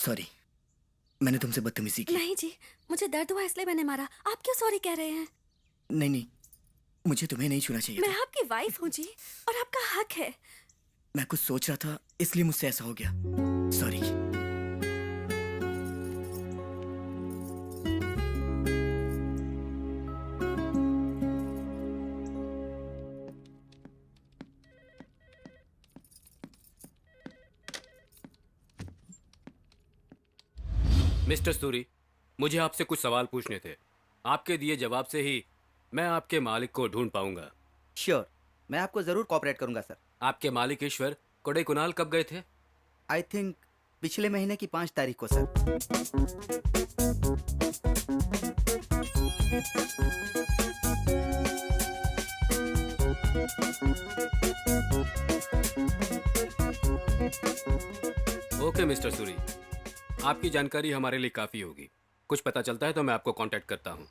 Sorry, मैंने तुमसे बदतमीजी की। नहीं जी, मुझे दर्द हुआ इसलिए मैंने मारा। आप क्यों सॉरी कह रहे हैं? नहीं नहीं, मुझे तुम्हें नहीं छूना चाहिए मैं था। आपकी वाइफ हूँ जी, और आपका हक है। मैं कुछ सोच रहा था इसलिए मुझसे ऐसा हो गया। सॉरी। मिस्टर सूरी, मुझे आपसे कुछ सवाल पूछने थे। आपके दिए जवाब से ही मैं आपके मालिक को ढूंढ पाऊंगा। श्योर, मैं आपको जरूर कोऑपरेट करूंगा सर। आपके मालिक ईश्वर कोडाईकनाल कब गए थे? आई थिंक पिछले महीने की 5 तारीख को सर। ओके मिस्टर सूरी, आपकी जानकारी हमारे लिए काफ़ी होगी। कुछ पता चलता है तो मैं आपको कांटेक्ट करता हूँ।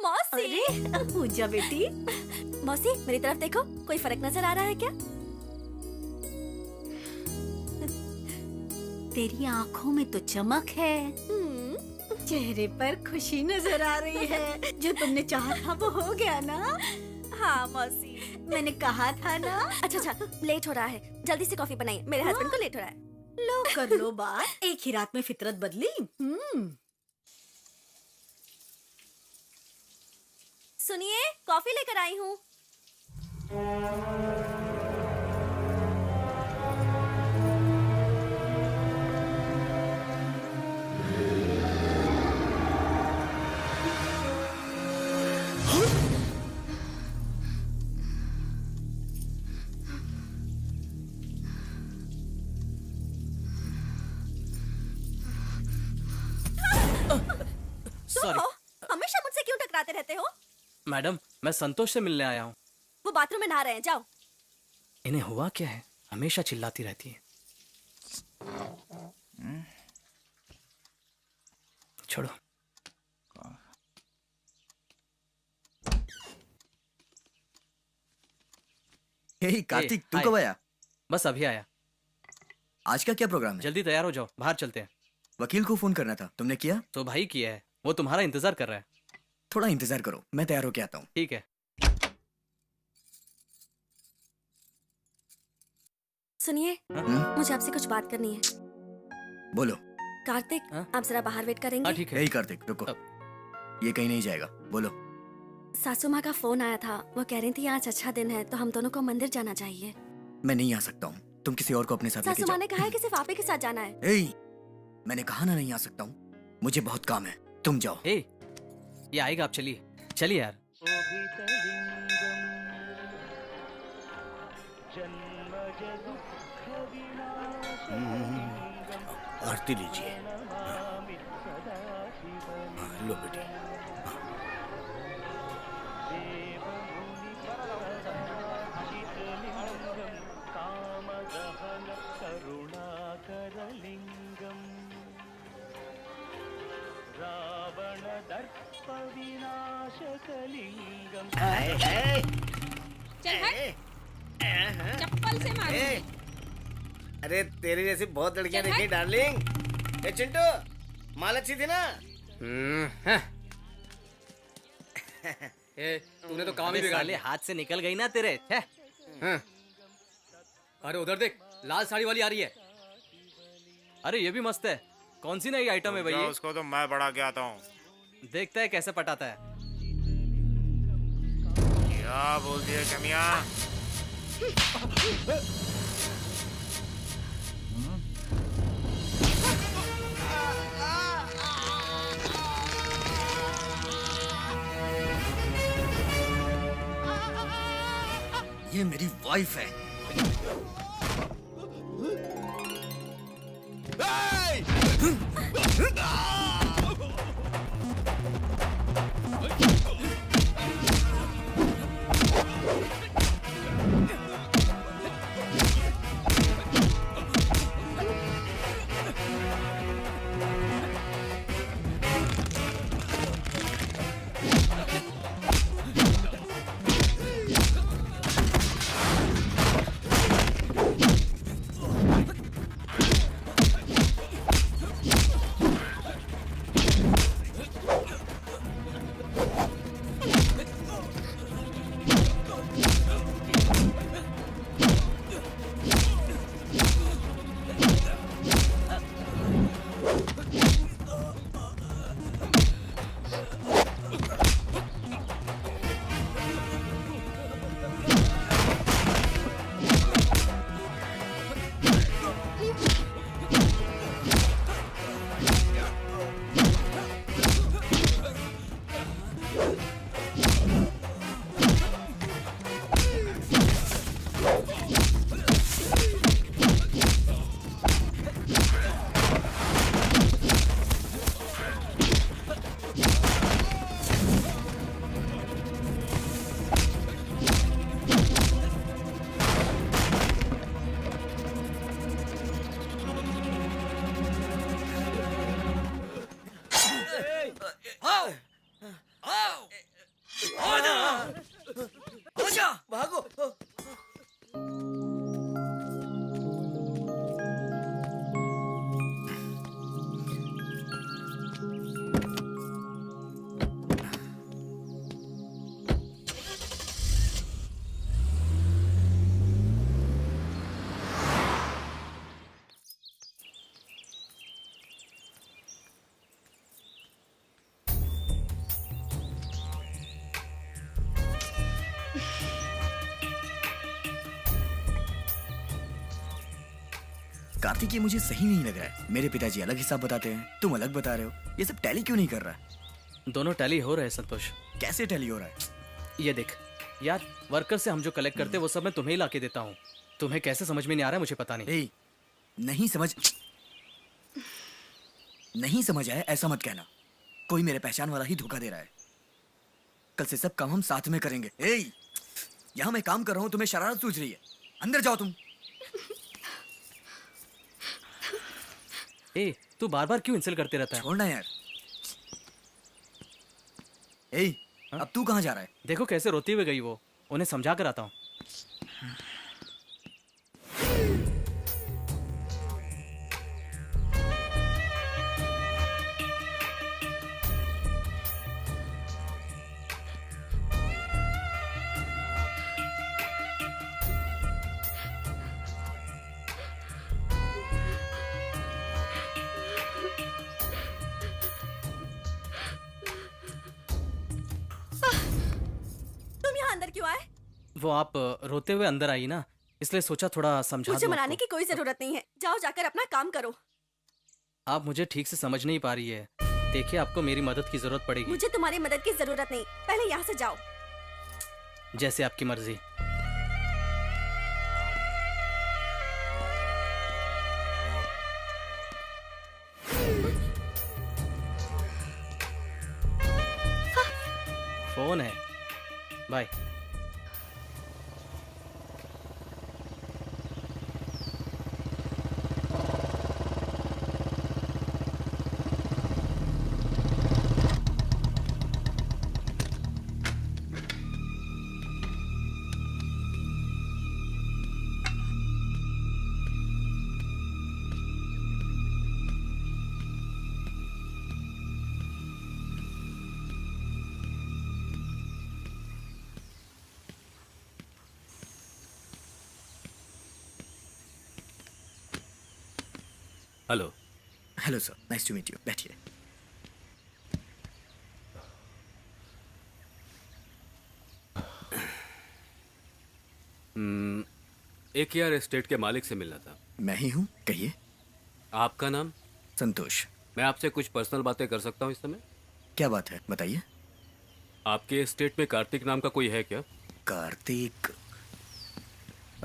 मौसी, पूजा बेटी, मौसी मेरी तरफ देखो, कोई फर्क नजर आ रहा है क्या? तेरी आंखों में तो चमक है, चेहरे पर खुशी नजर आ रही है। जो तुमने चाहा था वो हो गया ना? हाँ मौसी, मैंने कहा था ना। अच्छा, लेट हो रहा है, जल्दी से कॉफी बनाइए, मेरे हस्बैंड को लेट हो रहा है। लो कर लो बात, एक ही रात में फितरत बदली। सुनिए, कॉफी लेकर आई हूँ। सॉरी हमेशा मुझसे क्यों टकराते रहते हो? मैडम, मैं संतोष से मिलने आया हूँ। वो बाथरूम में नहा रहे हैं, जाओ। इन्हें हुआ क्या है? हमेशा चिल्लाती रहती है। छोड़ो। हे कार्तिक, तू हाय। कब आया? बस अभी आया। आज का क्या प्रोग्राम है? जल्दी तैयार हो जाओ, बाहर चलते हैं। वकील को फोन करना था, तुमने किया? तो भाई किया है, वो तुम्हारा इंतजार कर रहा है। थोड़ा इंतजार करो, मैं तैयार होके आता हूँ। ठीक है। सुनिए, मुझे आपसे कुछ बात करनी है। बोलो। कार्तिक, हाँ? आप जरा बाहर वेट करेंगे? हाँ ठीक है। यही कार्तिक, रुको। ये कहीं नहीं जाएगा, बोलो। सासू माँ का फोन आया था, वो कह रही थी आज अच्छा दिन है तो हम दोनों को मंदिर जाना चाहिए। मैं नहीं आ सकता हूँ, तुम किसी और को अपने साथ लेके सासू माँ ने जाओ। कहा है कि सिर्फ आप ही के साथ जाना है। मैंने कहा ना नहीं आ सकता हूँ, मुझे बहुत काम है, तुम जाओ। ये आएगा, आप चलिए। चलिए यार। आरती लीजिए। लो बेटी। चल हट, चप्पल से मार। अरे तेरी जैसी बहुत लड़कियां चल देखी हट। डार्लिंग। ए चिंटू, माल अच्छी थी ना? ए, तूने तो काम ही अबे बिगाड़ साले लिया। हाथ से निकल गई ना तेरे। है अरे उधर देख, लाल साड़ी वाली आ रही है। अरे ये भी मस्त है। कौन सी नई आइटम है भाई ये? उसको तो मैं बढ़ा के आता हूँ। देखता है कैसे पटाता है। क्या बोलती है कमिया? ये मेरी वाइफ है। भागो। कार्तिक, ये मुझे सही नहीं लग रहा है। मेरे पिताजी अलग हिसाब बताते हैं, तुम अलग बता रहे हो। ये सब टैली क्यों नहीं कर रहा? दोनों टैली हो रहे हैं संतोष। कैसे टैली हो रहा है? ये देख यार, वर्कर से हम जो कलेक्ट करते हैं वो सब मैं तुम्हें ही लाके देता हूँ। तुम्हें कैसे समझ में नहीं आ रहा है मुझे पता नहीं। ए, नहीं समझ आया ऐसा मत कहना। कोई मेरे पहचान वाला ही धोखा दे रहा है। कल से सब काम हम साथ में करेंगे। ए, यहाँ मैं काम कर रहा हूँ, तुम्हें शरारत सूझ रही है। अंदर जाओ तुम। ए, तू बार बार क्यों इंसल्ट करते रहता है? छोड़ना यार। ए, अब तू कहाँ जा रहा है? देखो कैसे रोती हुई गई वो। उन्हें समझा कर आता हूँ। तुम यहाँ अंदर क्यों आए? वो आप रोते हुए अंदर आई ना, इसलिए सोचा थोड़ा समझा मुझे दूं मनाने आपको। की कोई जरूरत नहीं है। जाओ जाकर अपना काम करो। आप मुझे ठीक से समझ नहीं पा रही है। देखिए, आपको मेरी मदद की जरूरत पड़ेगी। मुझे तुम्हारी मदद की जरूरत नहीं। पहले यहाँ से जाओ। जैसे आपकी मर्जी। फोन है। Bye. Hello. Hello sir, nice to meet you. बैठिए। AKR एस्टेट के मालिक से मिलना था। मैं ही हूँ, कहिए। आपका नाम? संतोष। मैं आपसे कुछ पर्सनल बातें कर सकता हूँ इस समय? क्या बात है, बताइए। आपके एस्टेट में कार्तिक नाम का कोई है क्या? कार्तिक?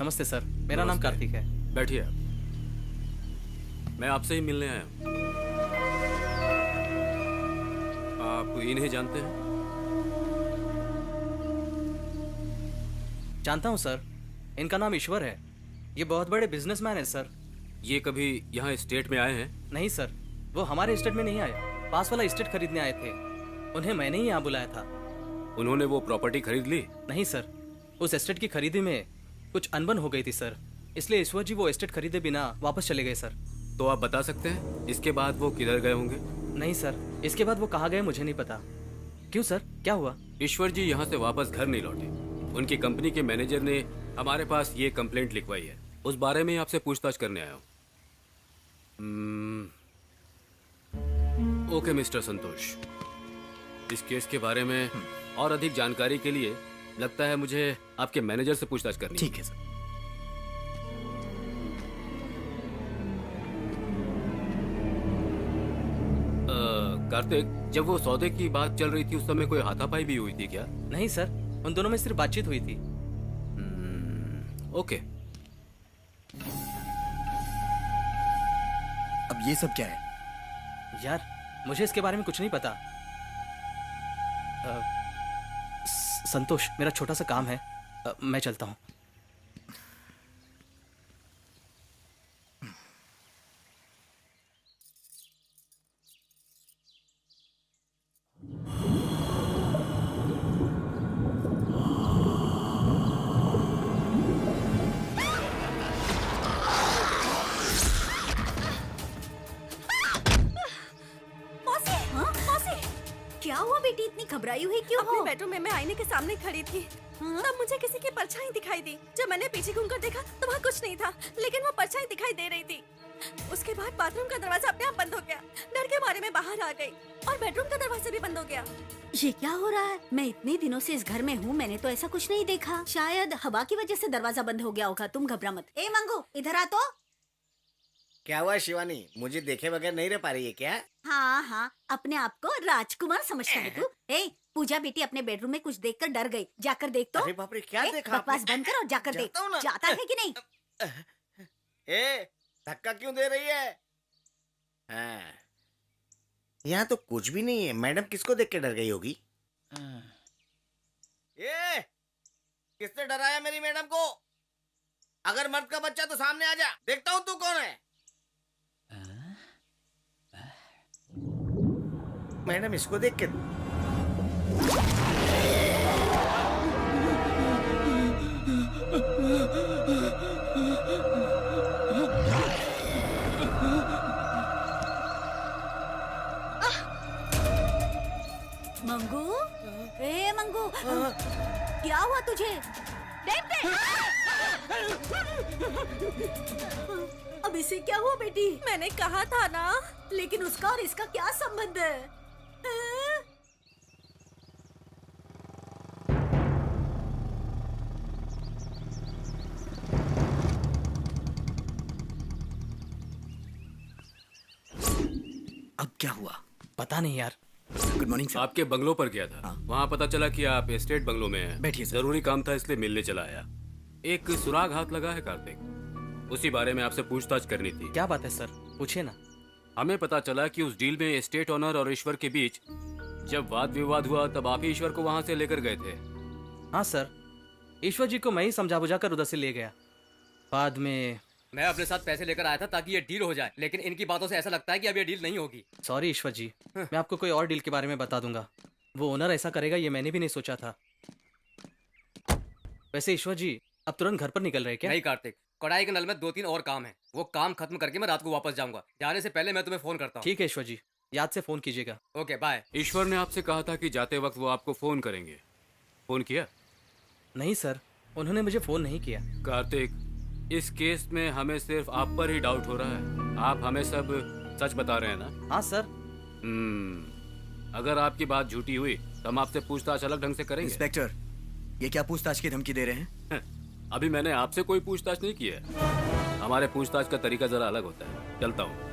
नमस्ते सर, मेरा नाम नमस्ते। कार्तिक है। बैठिए आप। मैं आपसे ही मिलने आया हूँ। आप इन्हें जानते हैं? जानता हूँ सर, इनका नाम ईश्वर है। ये बहुत बड़े बिजनेसमैन है सर। ये कभी यहाँ स्टेट में आए हैं? नहीं सर, वो हमारे स्टेट में नहीं आए, पास वाला स्टेट खरीदने आए थे। उन्हें मैंने ही यहाँ बुलाया था। उन्होंने वो प्रॉपर्टी खरीद ली? नहीं सर, उस एस्टेट की खरीदी में कुछ अनबन हो गई थी सर, इसलिए ईश्वर जी वो एस्टेट खरीदे बिना वापस चले गए सर। तो आप बता सकते हैं इसके बाद वो किधर गए होंगे? नहीं सर, इसके बाद वो कहाँ गए मुझे नहीं पता। क्यों सर, क्या हुआ? ईश्वर जी यहाँ से वापस घर नहीं लौटे। उनकी कंपनी के मैनेजर ने हमारे पास ये कंप्लेंट लिखवाई है, उस बारे में आपसे पूछताछ करने आया हूँ। ओके मिस्टर संतोष, इस केस के बारे में और अधिक जानकारी के लिए लगता है मुझे आपके मैनेजर से पूछताछ करनी है। ठीक है सर। कार्तिक, जब वो सौदे की बात चल रही थी उस समय कोई हाथापाई भी हुई थी क्या? नहीं सर, उन दोनों में सिर्फ बातचीत हुई थी। ओके। अब ये सब क्या है? यार, मुझे इसके बारे में कुछ नहीं पता। संतोष, मेरा छोटा सा काम है, मैं चलता हूँ। क्या हुआ बेटी, इतनी घबराई हुई क्यों अपने हो? बेडरूम में मैं आईने के सामने खड़ी थी। तब मुझे किसी की परछाई दिखाई दी। जब मैंने पीछे घूमकर देखा तो वहाँ कुछ नहीं था, लेकिन वो परछाई दिखाई दे रही थी। उसके बाद बाथरूम का दरवाजा अपने आप बंद हो गया। डर के मारे में बाहर आ गई और बेडरूम का दरवाजा भी बंद हो गया। ये क्या हो रहा है? मैं इतने दिनों से इस घर में हूँ, मैंने तो ऐसा कुछ नहीं देखा। शायद हवा की वजह से दरवाजा बंद हो गया होगा। तुम घबरा मत। ए मंगू, इधर आ तो। क्या हुआ शिवानी, मुझे देखे बगैर नहीं रह पा रही है क्या? हाँ हाँ, अपने आप को राजकुमार समझता है तू। ए पूजा बेटी अपने बेडरूम में कुछ देखकर डर गई, जाकर देख तो। अरे बाप रे, क्या ए, देखा बकवास आपने? बंद कर और जाकर देख। जाता हूँ ना। जाता है कि नहीं? ए, धक्का क्यों दे रही है? हाँ, यहाँ तो कुछ भी नहीं है। मैडम किसको देख के डर गई होगी? ए, किसने डराया मेरी मैडम को? अगर मर्द का बच्चा तो सामने आ जा, देखता हूँ तू कौन है। मैडम इसको देख के मंगू, ए मंगू, क्या हुआ तुझे? अब इसे क्या हुआ बेटी? मैंने कहा था ना। लेकिन उसका और इसका क्या संबंध है? अब क्या हुआ? पता नहीं यार। Good morning sir. आपके बंगलों पर गया था, वहाँ पता चला कि आप एस्टेट बंगलों में हैं। बैठिए सर। जरूरी काम था इसलिए मिलने चला आया। एक सुराग हाथ लगा है कार्तिक, उसी बारे में आपसे पूछताछ करनी थी। क्या बात है सर, पूछिए ना। हमें पता चला कि उस डील में एस्टेट ओनर और ईश्वर के बीच जब वाद विवाद हुआ तब आप ही ईश्वर को वहाँ से लेकर गए थे। हाँ सर, ईश्वर जी को मैं ही समझा बुझा कर उधर से ले गया। बाद में मैं अपने साथ पैसे लेकर आया था ताकि ये डील हो जाए, लेकिन इनकी बातों से ऐसा लगता है कि अब ये डील नहीं होगी। सॉरी ईश्वर जी, मैं आपको कोई और डील के बारे में बता दूंगा। वो ओनर ऐसा करेगा ये मैंने भी नहीं सोचा था। वैसे ईश्वर जी, अब तुरंत घर पर निकल रहे क्या? नहीं कार्तिक, कढ़ाई के नल में 2-3 और काम है, वो काम खत्म करके मैं रात को वापस जाऊंगा। जाने से पहले मैं तुम्हें फोन करता हूँ। ठीक है ईश्वर जी, याद से फोन कीजिएगा। Okay bye. ईश्वर ने आपसे कहा था कि जाते वक्त वो आपको फोन करेंगे, फोन किया? नहीं सर, उन्होंने मुझे फोन नहीं किया। कार्तिक, इस केस में हमें सिर्फ आप पर ही डाउट हो रहा है। आप हमें सब सच बता रहे हैं ना? हाँ सर। अगर आपकी बात झूठी हुई तो हम आपसे पूछताछ अलग ढंग से करेंगे। इंस्पेक्टर, ये क्या पूछताछ की धमकी दे रहे हैं? अभी मैंने आपसे कोई पूछताछ नहीं की है। हमारे पूछताछ का तरीका जरा अलग होता है। चलता हूँ।